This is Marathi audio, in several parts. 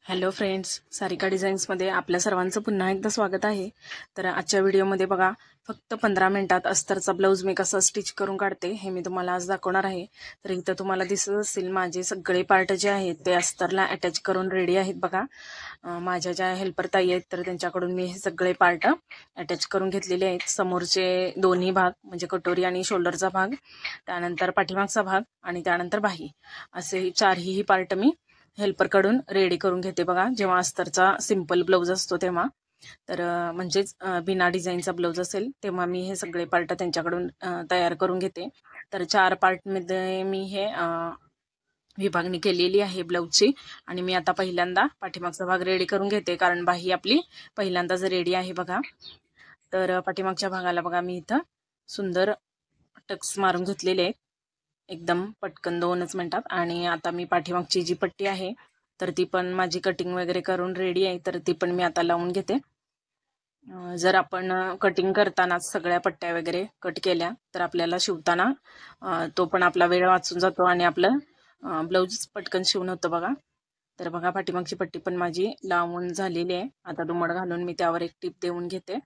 हॅलो फ्रेंड्स, सारिका डिझाईन्समध्ये आपल्या सर्वांचं पुन्हा एकदा स्वागत आहे. तर आजच्या व्हिडिओमध्ये बघा, फक्त 15 मिनिटात अस्तरचा ब्लाऊज मी कसा स्टिच करून काढते हे मी तुम्हाला आज दाखवणार आहे. तर इथं तुम्हाला दिसत असेल माझे सगळे पार्ट जे आहेत ते अस्तरला अटॅच करून रेडी आहेत बघा. माझ्या ज्या हेल्पर ताई आहेत तर त्यांच्याकडून मी हे सगळे पार्ट अटॅच करून घेतलेले आहेत. समोरचे दोन्ही भाग म्हणजे कटोरी आणि शोल्डरचा भाग, त्यानंतर पाठीमागचा भाग आणि त्यानंतर बाही, असे चारही पार्ट मी हेल्परकडून रेडी करून घेते बघा. जेव्हा अस्तरचा सिंपल ब्लाऊज असतो तेव्हा, तर म्हणजेच बिना डिझाईनचा ब्लाऊज असेल तेव्हा मी हे सगळे पार्ट त्यांच्याकडून तयार करून घेते. तर 4 पार्टमध्ये मी हे विभागणी केलेली आहे ब्लाऊजची. आणि मी आता पहिल्यांदा पाठीमागचा भाग रेडी करून घेते, कारण बाही आपली पहिल्यांदाच रेडी आहे बघा. तर पाठीमागच्या भागाला बघा मी इथं सुंदर टक्स मारून घेतलेले आहेत, एकदम पटकन 2च मिनिटात. आणि आता मी पाठीमागची जी पट्टी आहे तर ती पण माझी कटिंग वगैरे करून रेडी आहे, तर ती पण मी आता लावून घेते. जर आपण कटिंग करतानाच सगळ्या पट्ट्या वगैरे कट केल्या तर आपल्याला शिवताना तो पण आपला वेळ वाचून जातो आणि आपलं ब्लाऊज पटकन शिवून होतं बघा. तर बघा, पाठीमागची पट्टी पण माझी लावून झालेली आहे. आता दुमड घालून मी त्यावर एक टीप देऊन घेते.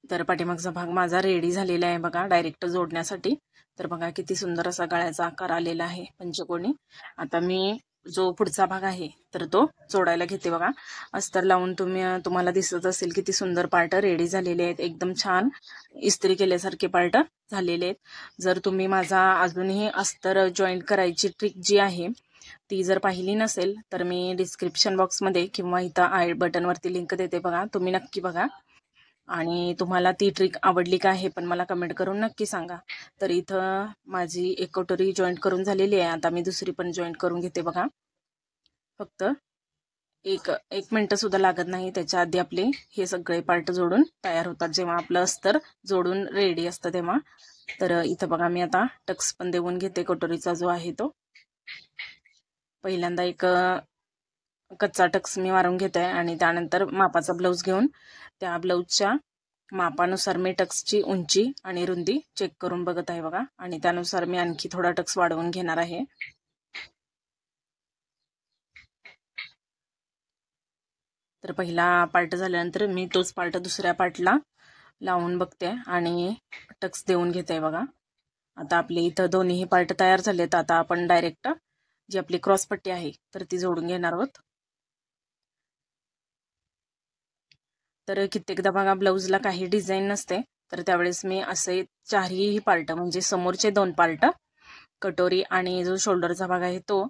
तर पाठीमागचा भाग माझा रेडी झालेला आहे बघा, डायरेक्ट जोडण्यासाठी. तर बघा किती सुंदर असा गळ्याचा आकार आलेला आहे पंचकोनी. आता मी जो पुढचा भाग आहे तर तो जोडायला घेते बघा. अस्तर लावून तुम्हाला दिसत असेल किती सुंदर पार्ट रेडी झालेले आहेत, एकदम छान इस्त्री केल्यासारखे पार्ट झालेले आहेत. जर तुम्ही माझा अजूनही अस्तर जॉईंट करायची ट्रिक जी आहे ती जर पाहिली नसेल तर मी डिस्क्रिप्शन बॉक्समध्ये किंवा इथं आय बटनवरती लिंक देते बघा, तुम्ही नक्की बघा. आणि तुम्हाला ती ट्रिक आवडली का हे पण मला कमेंट करून नक्की सांगा. तर इथं माझी एक कटोरी जॉईंट करून झालेली आहे. आता मी दुसरी पण जॉईंट करून घेते बघा. फक्त एक मिनिट सुद्धा लागत नाही, त्याच्या आधी आपले हे सगळे पार्ट जोडून तयार होतात जेव्हा आपलं अस्तर जोडून रेडी असतं तेव्हा. तर इथं बघा मी आता टक्स पण देऊन घेते कटोरीचा जो आहे तो. पहिल्यांदा एक कच्चा टक्स मी मारून घेते आणि त्यानंतर मापाचा ब्लाऊज घेऊन त्या ब्लाऊजच्या मापानुसार मी टक्सची उंची आणि रुंदी चेक करून बघत आहे बघा. आणि त्यानुसार मी आणखी थोडा टक्स वाढवून घेणार आहे. तर पहिला पार्ट झाल्यानंतर मी तोच पार्ट दुसऱ्या पार्टला लावून बघते आणि टक्स देऊन घेते बघा. आता आपले इथं दोन्ही पार्ट तयार झालेत. आता आपण डायरेक्ट जी आपली क्रॉस पट्टी आहे तर ती जोडून घेणार आहोत. तर कित्येकदा बघा ब्लाऊजला काही डिझाईन नसते, तर त्यावेळेस मी असे चारही पार्ट म्हणजे समोरचे 2 पार्ट, कटोरी आणि जो शोल्डरचा भाग आहे तो,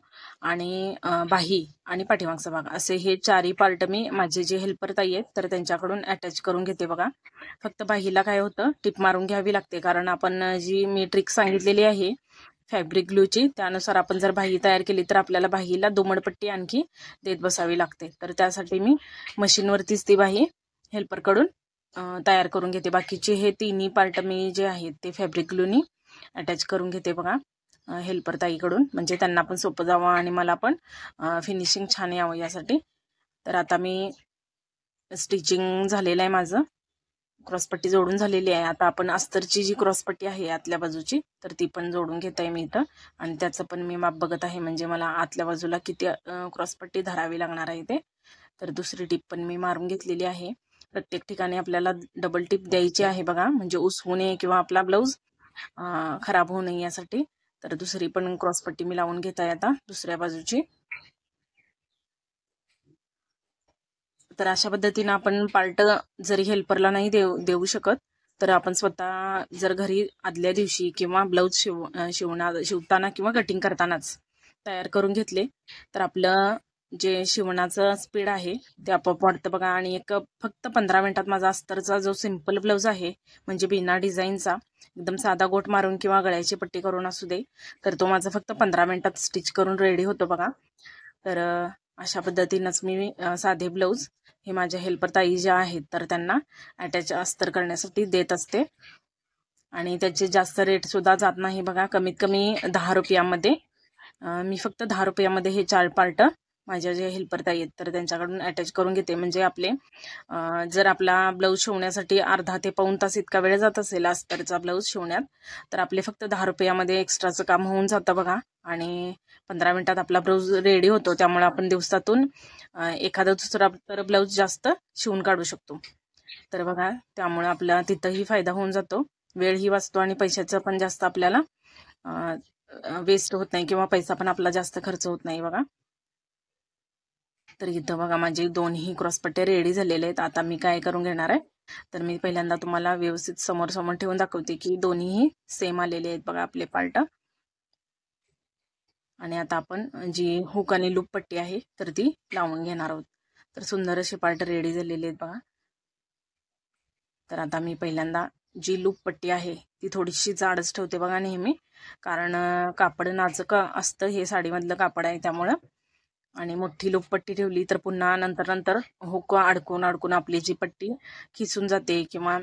आणि बाही आणि पाठीमागचा भाग, असे हे 4ही पार्ट मी माझे जे हेल्पर ताई आहेत तर त्यांच्याकडून अटॅच करून घेते बघा. फक्त बाहीला काय होतं, टिप मारून घ्यावी लागते, कारण आपण जी मी ट्रिक सांगितलेली आहे फॅब्रिक ग्लूची त्यानुसार आपण जर बाही तयार केली तर आपल्याला बाहीला दुमडपट्टी आणखी देत बसावी लागते. तर त्यासाठी मी मशीनवरतीच ती बाही हेल्परकडून तयार करून घेते. बाकीचे हे तिन्ही पार्ट मी जे आहेत ते फॅब्रिक ग्लूनी अटॅच करून घेते बघा हेल्पर ताईकडून, म्हणजे त्यांना पण सोपं जावं आणि मला पण फिनिशिंग छान यावं यासाठी. तर आता मी स्टिचिंग झालेलं आहे माझं, क्रॉसपट्टी जोडून झालेली आहे. आता आपण अस्तरची जी क्रॉसपट्टी आहे आतल्या बाजूची तर ती पण जोडून घेत आहे मी इथं. आणि त्याचं पण मी माप बघत आहे, म्हणजे मला आतल्या बाजूला किती क्रॉसपट्टी धरावी लागणार आहे ते. तर दुसरी टिप पण मी मारून घेतलेली आहे. प्रत्येक ठिकाणी आपल्याला डबल टिप द्यायची आहे बघा, म्हणजे उसवू नये किंवा आपला ब्लाऊज खराब होऊ नये यासाठी. तर दुसरी पण क्रॉसपट्टी मी लावून घेत आहे आता दुसऱ्या बाजूची. तर अशा पद्धतीनं आपण पार्ट जरी हेल्परला नाही देऊ शकत तर आपण स्वतः जर घरी आदल्या दिवशी किंवा ब्लाऊज शिवताना किंवा कटिंग करतानाच तयार करून घेतले तर आपलं जे शिवणाचं स्पीड आहे ते आपोआप वाढतं बघा. आणि फक्त 15 मिनिटात माझा अस्तरचा जो सिंपल ब्लाऊज आहे म्हणजे बिना डिझाईनचा, एकदम साधा गोट मारून किंवा गळ्याची पट्टी करून असू दे, तर तो माझा फक्त 15 मिनिटात स्टिच करून रेडी होतो बघा. तर अशा पद्धतीनंच मी साधे ब्लाऊज हे माझ्या हेल्पर ताई ज्या आहेत तर त्यांना अटॅच अस्तर करण्यासाठी देत असते. आणि त्याचे जास्त रेट सुद्धा जात नाही बघा, कमीत कमी 10 रुपयामध्ये मी फक्त 10 रुपयामध्ये हे 4 पार्ट माझ्या जे हेल्पर ताई आहेत तर त्यांच्याकडून अटॅच करून घेते. म्हणजे आपले जर आपला ब्लाऊज शिवण्यासाठी अर्धा ते पाऊण तास इतका वेळ जात असेल अस्तरचा ब्लाऊज शिवण्यात, तर आपले फक्त 10 रुपयामध्ये एक्स्ट्राचं काम होऊन जातं बघा. आणि 15 मिनिटात आपला ब्लाऊज रेडी होतो. त्यामुळे आपण दिवसातून एखादा दुसरा तर ब्लाऊज जास्त शिवून काढू शकतो. तर बघा, त्यामुळे आपला तिथंही फायदा होऊन जातो, वेळही वाचतो आणि पैशाचं पण जास्त आपल्याला वेस्ट होत नाही किंवा पैसा पण आपला जास्त खर्च होत नाही बघा. तर इथं बघा माझे दोन्ही क्रॉसपट्टे रेडी झालेले आहेत. आता मी काय करून घेणार आहे, तर मी पहिल्यांदा तुम्हाला व्यवस्थित समोर समोर ठेवून दाखवते की दोन्हीही सेम आलेले आहेत बघा आपले पार्ट. आणि आता आपण जी हुक आणि लूप पट्टी आहे तर ती लावून घेणार आहोत. तर सुंदर असे पार्ट रेडी झालेले आहेत बघा. तर आता मी पहिल्यांदा जी लूप पट्टी आहे ती थोडीशी जाडच ठेवते बघा नेहमी, कारण कापड नाजूक असतं, हे साडीमधलं कापड आहे त्यामुळं. आणि मोठी लूप पट्टी ठेवली तर पुन्हा नंतर हुक अडकून आपली जी पट्टी खिसून जाते किंवा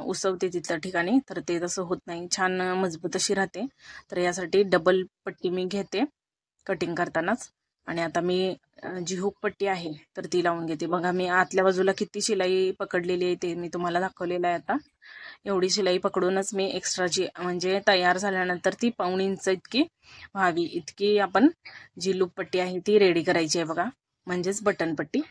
उसवते तिथल्या ठिकाणी, तर ते तसं होत नाही, छान मजबूत अशी राहते. तर यासाठी डबल पट्टी मी घेते कटिंग करतानाच. आणि आता मी जी हुक पट्टी आहे तर ती लावून घेते बघा. मी आतल्या बाजूला किती शिलाई पकडलेली आहे ते मी तुम्हाला दाखवलेलं आहे. आता एवढी शिलाई पकडूनच मी एक्स्ट्राची म्हणजे तयार झाल्यानंतर ती पाऊण इंच इतकी व्हावी इतकी आपण जी लूप पट्टी आहे ती रेडी करायची आहे बघा, म्हणजेच बटन पट्टी.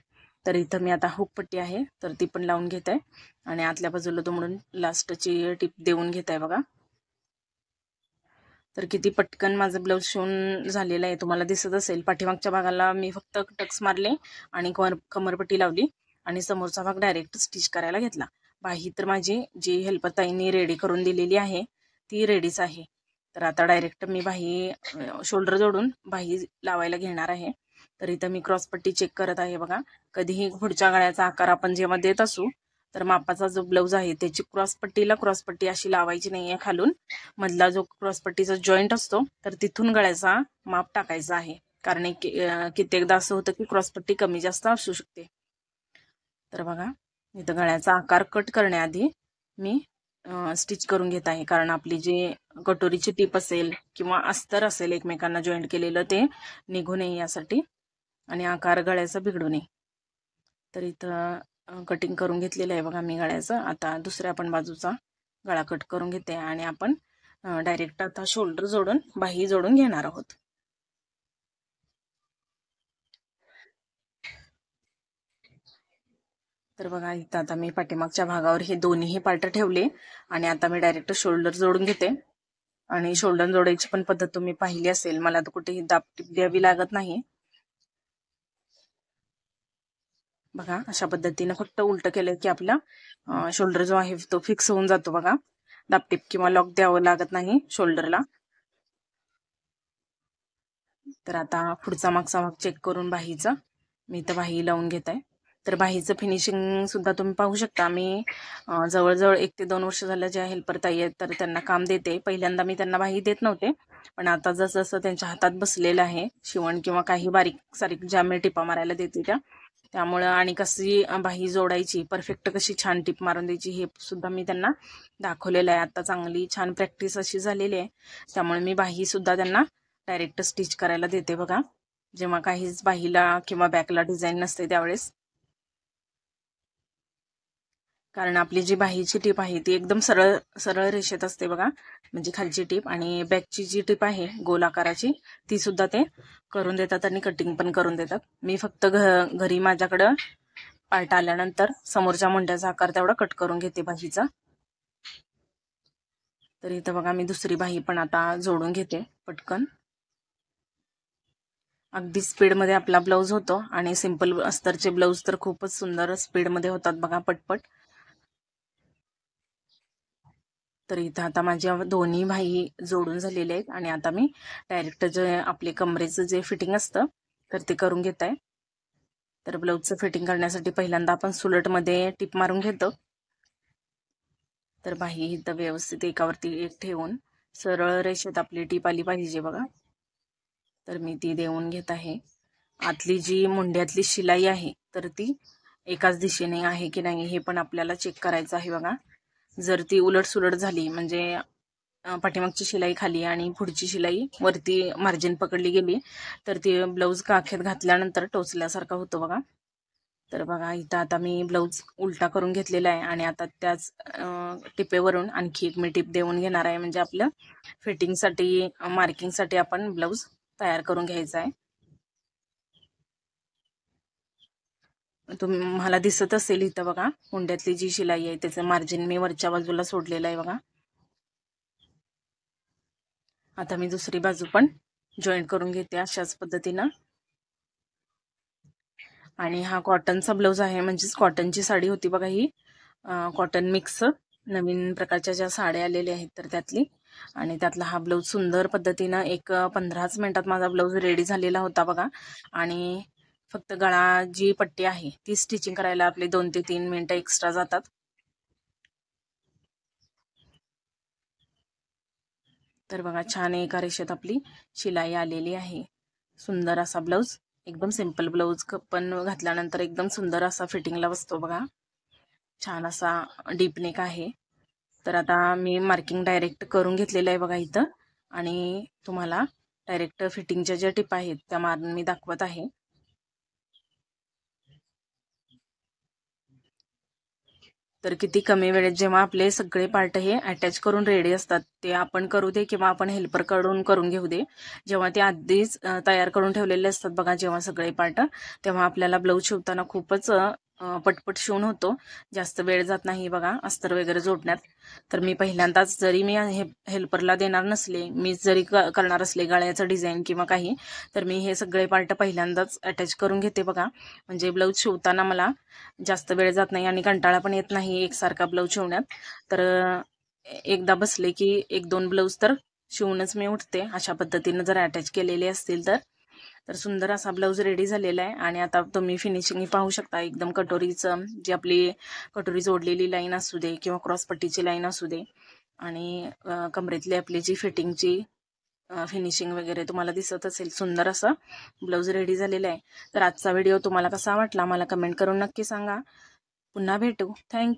तर इथं मी आता हुक पट्टी आहे तर ती पण लावून घेत आहे आणि आतल्या बाजूला दुमडून लास्टची टिप देऊन घेत आहे बघा. तर किती पटकन माझं ब्लाऊज शिवून झालेलं आहे तुम्हाला दिसत असेल. पाठीमागच्या भागाला मी फक्त टक्स मारले आणि कमरपट्टी लावली आणि समोरचा भाग डायरेक्ट स्टिच करायला घेतला. बाही तर माझी जी हेल्पर ताईंनी रेडी करून दिलेली आहे ती रेडीच आहे. तर आता डायरेक्ट मी बाही शोल्डर जोडून बाही लावायला घेणार आहे. तर इथं मी क्रॉसपट्टी चेक करत आहे बघा. कधीही पुढच्या गळ्याचा आकार आपण जेव्हा देत असू तर मापाचा जो ब्लाऊज आहे त्याची क्रॉसपट्टी अशी लावायची नाहीये खालून. मधला जो क्रॉसपट्टीचा जॉईंट असतो तर तिथून गळ्याचा माप टाकायचा आहे, कारण कित्येकदा असं होतं की क्रॉसपट्टी कमी जास्त असू शकते. तर बघा इथं गळ्याचा आकार कट करण्याआधी मी स्टिच करून घेत आहे, कारण आपली जी कटोरीची टीप असेल किंवा अस्तर असेल एकमेकांना जॉईंट केलेलं ते निघू नये यासाठी आणि आकार गळ्याचा बिघडू नये. तर इथं कटिंग करून घेतलेलं आहे बघा मी गळ्याचं. आता दुसऱ्या पण बाजूचा गळा कट करून घेते आणि आपण डायरेक्ट आता शोल्डर जोडून बाही जोडून घेणार आहोत. तर बघा इथं आता मी पाठीमागच्या भागावर हे दोन्ही पार्ट ठेवले आणि आता मी डायरेक्ट शोल्डर जोडून घेते. आणि शोल्डर जोडायची पण पद्धत तुम्ही पाहिली असेल, मला तर कुठेही दाबटीप द्यावी लागत नाही बघा. अशा पद्धतीने फक्त उलट केलं की आपला शोल्डर जो आहे तो फिक्स होऊन जातो बघा. दाबटीप किंवा लॉक द्यावं लागत नाही शोल्डरला. तर आता पुढचा मागचा भाग चेक करून बाहीचा मी इथं बाही लावून घेत आहे. तर बाहीचं फिनिशिंग सुद्धा तुम्ही पाहू शकता. मी जवळजवळ 1 ते 2 वर्ष झालं ज्या हेल्पर ताई आहेत तर त्यांना काम देते. पहिल्यांदा मी त्यांना बाही देत नव्हते, पण आता जसं त्यांच्या हातात बसलेलं आहे शिवण किंवा काही बारीक सारीक ज्या मी टिपा मारायला देते त्यामुळं आणि कशी बाही जोडायची परफेक्ट कशी छान टिप मारून द्यायची हे सुद्धा मी त्यांना दाखवलेलं आहे. आता चांगली छान प्रॅक्टिस अशी झालेली आहे, त्यामुळे मी बाही सुद्धा त्यांना डायरेक्ट स्टिच करायला देते बघा, जेव्हा काहीच बाहीला किंवा बॅकला डिझाईन नसते त्यावेळेस. कारण आपली जी बाहीची टीप आहे ती एकदम सरळ सरळ रेषेत असते बघा, म्हणजे खालची टीप. आणि बॅकची जी टीप आहे गोल आकाराची ती सुद्धा ते करून देतात आणि कटिंग पण करून देतात. मी फक्त घरी माझ्याकडं पार्ट आल्यानंतर समोरच्या मुंड्याचा आकार तेवढा कट करून घेते बाहीचा. तर इथं बघा मी दुसरी बाही पण आता जोडून घेते पटकन. अगदी स्पीडमध्ये आपला ब्लाऊज होतो आणि सिंपल अस्तरचे ब्लाऊज तर खूपच सुंदर स्पीडमध्ये होतात बघा पटपट. तर इथं आता माझ्या दोन्ही बाही जोडून झालेले आहेत आणि आता मी डायरेक्ट जे आपले कमरेचं जे फिटिंग असतं तर ते करून घेत आहे. तर ब्लाऊजचं फिटिंग करण्यासाठी पहिल्यांदा आपण सुलटमध्ये टिप मारून घेतो. तर बाही इथं व्यवस्थित एकावरती एक ठेवून सरळ रेषेत आपली टीप आली पाहिजे बघा. तर मी ती देऊन घेत आहे. आतली जी मुंड्यातली शिलाई आहे तर ती एकाच दिशेने आहे की नाही हे पण आपल्याला चेक करायचं आहे बघा. जर ती उलट सुलट झाली म्हणजे पाठीमागची शिलाई खाली आणि पुढची शिलाई वरती मार्जिन पकडली गेली तर ती ब्लाऊज काखेत घातल्यानंतर टोचल्यासारखा होतो बघा. तर बघा इथं आता मी ब्लाऊज उलटा करून घेतलेला आहे आणि आता त्याच टिपेवरून आणखी एक मी टिप देऊन घेणार आहे, म्हणजे आपलं फिटिंगसाठी मार्किंगसाठी आपण ब्लाऊज तयार करून घ्यायचा आहे. तुम्हाला दिसत असेल इथं बघा मुंड्यातली जी शिलाई आहे त्याचं मार्जिन मी वरच्या बाजूला सोडलेलं आहे बघा. आता मी दुसरी बाजू पण जॉईंट करून घेते अशाच पद्धतीनं. आणि हा कॉटनचा ब्लाऊज आहे, म्हणजेच कॉटनची साडी होती बघा ही, कॉटन मिक्स नवीन प्रकारच्या ज्या साड्या आलेल्या आहेत तर त्यातली. आणि त्यातला हा ब्लाऊज सुंदर पद्धतीनं एक 15च मिनिटात माझा ब्लाऊज रेडी झालेला होता बघा. आणि फक्त गळा जी पट्टी आहे ती स्टिचिंग करायला आपले 2 ते 3 मिनिटं एक्स्ट्रा जातात. तर बघा छान एका रेषेत आपली शिलाई आलेली आहे. सुंदर असा ब्लाऊज, एकदम सिंपल ब्लाऊज पण घातल्यानंतर एकदम सुंदर असा फिटिंगला बसतो बघा. छान असा डीप नेक आहे. तर आता मी मार्किंग डायरेक्ट करून घेतलेलं आहे बघा इथं, आणि तुम्हाला डायरेक्ट फिटिंगच्या ज्या टिप आहेत त्या मारून मी दाखवत आहे. तर किती कमी वेळेत जेव्हा आपले सगळे पार्ट हे अटॅच करून रेडी असतात, ते आपण करू दे किंवा आपण हेल्परकडून करून घेऊ दे, जेव्हा ते आधीच तयार करून ठेवलेले असतात बघा जेव्हा सगळे पार्ट, तेव्हा आपल्याला ब्लाऊज शिवताना खूपच पटपट शिवून होतो, जास्त वेळ जात नाही बघा अस्तर वगैरे जोडण्यात. तर मी पहिल्यांदाच जरी मी हेल्परला देणार नसले, मी जरी करणार असले गळ्याचं डिझाईन किंवा काही, तर मी हे सगळे पार्ट पहिल्यांदाच अटॅच करून घेते बघा, म्हणजे ब्लाऊज शिवताना मला जास्त वेळ जात नाही आणि कंटाळा पण येत नाही एकसारखा ब्लाऊज शिवण्यात. तर एकदा बसले की 1-2 ब्लाऊज तर शिवूनच मी उठते अशा पद्धतीनं जर अटॅच केलेले असतील तर. तर सुंदर असा ब्लाऊज रेडी झालेला आहे. आणि आता तुम्ही फिनिशिंग पाहू शकता, एकदम कटोरीचं जी आपली कटोरी जोडलेली लाईन असू दे किंवा क्रॉसपट्टीची लाईन असू दे, आणि कमरेतली आपली जी फिटिंगची फिनिशिंग वगैरे तुम्हाला दिसत असेल, सुंदर असं ब्लाऊज रेडी झालेलं आहे. तर आजचा व्हिडिओ तुम्हाला कसा वाटला मला कमेंट करून नक्की सांगा. पुन्हा भेटू. थँक्यू.